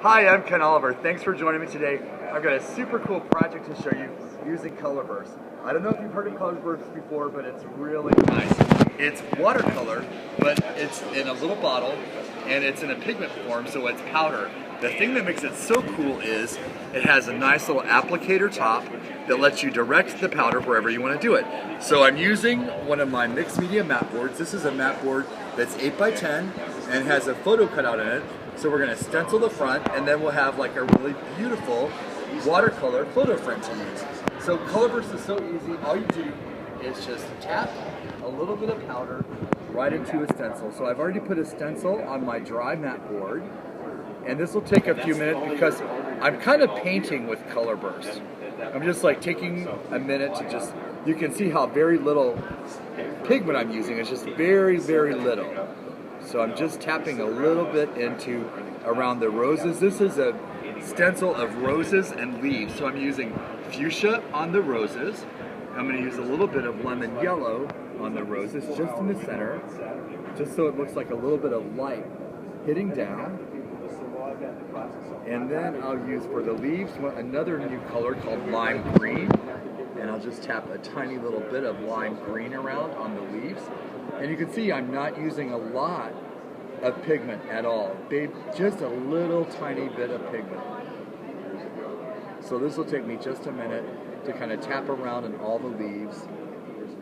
Hi, I'm Ken Oliver. Thanks for joining me today. I've got a super cool project to show you using Color Burst. I don't know if you've heard of Color Burst before, but it's really nice. It's watercolor, but it's in a little bottle, and it's in a pigment form, so it's powder. The thing that makes it so cool is it has a nice little applicator top that lets you direct the powder wherever you want to do it. So I'm using one of my mixed media mat boards. This is a mat board that's 8x10 and has a photo cutout in it. So we're going to stencil the front, and then we'll have like a really beautiful watercolor photo frame to use. So Color Burst is so easy. All you do is just tap a little bit of powder right into a stencil. So I've already put a stencil on my dry mat board, and this will take a few minutes because I'm kind of painting with Color Burst. I'm just like taking a minute to just, you can see how very little pigment I'm using. It's just very, very little. So I'm just tapping a little bit into around the roses. This is a stencil of roses and leaves. So I'm using fuchsia on the roses. I'm going to use a little bit of lemon yellow on the roses just in the center, just so it looks like a little bit of light hitting down. And then I'll use for the leaves another new color called lime green. And I'll just tap a tiny little bit of lime green around on the leaves. And you can see I'm not using a lot of pigment at all. Just a little tiny bit of pigment. So this will take me just a minute to kind of tap around in all the leaves.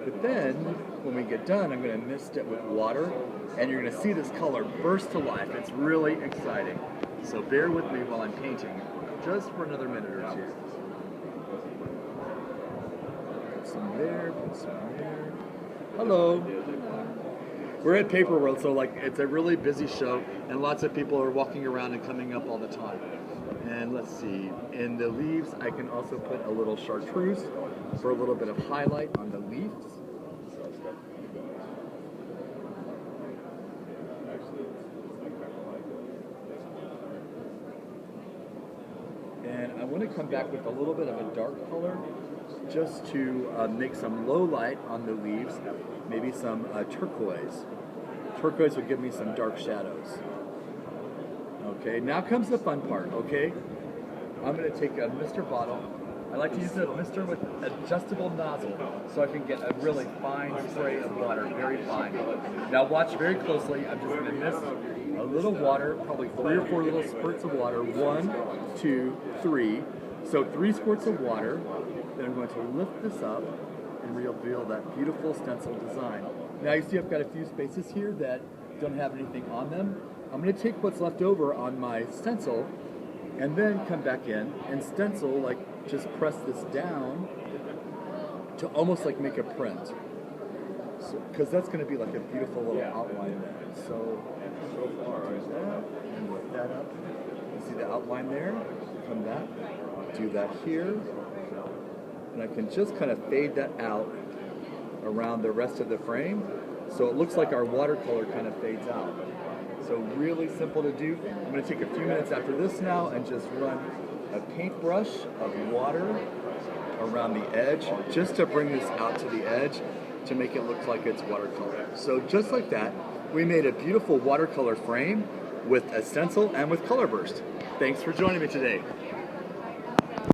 But then, when we get done, I'm going to mist it with water, and you're going to see this color burst to life. It's really exciting. So bear with me while I'm painting, just for another minute or two. Put some there, put some there. Hello. We're at Paper World, so like it's a really busy show, and lots of people are walking around and coming up all the time. And let's see, in the leaves, I can also put a little chartreuse for a little bit of highlight on the leaves. And I want to come back with a little bit of a dark color just to make some low light on the leaves, maybe some turquoise. Turquoise would give me some dark shadows. Okay, now comes the fun part, okay? I'm going to take a mister bottle. I like to use a mister with adjustable nozzle so I can get a really fine spray of water, very fine. Now watch very closely. I'm just going to mist a little water, probably 3 or 4 little spurts of water. 1, 2, 3. So 3 squirts of water. Then I'm going to lift this up and reveal that beautiful stencil design. Now you see I've got a few spaces here that don't have anything on them. I'm going to take what's left over on my stencil and then come back in and stencil, like just press this down to almost like make a print. Because that's going to be like a beautiful little outline there. So far, do that and lift that up. You see the outline there? Come back, do that here. And I can just kind of fade that out around the rest of the frame so it looks like our watercolor kind of fades out. So really simple to do. I'm going to take a few minutes after this now and just run a paintbrush of water around the edge just to bring this out to the edge to make it look like it's watercolor. So just like that, we made a beautiful watercolor frame with a stencil and with Color Burst. Thanks for joining me today.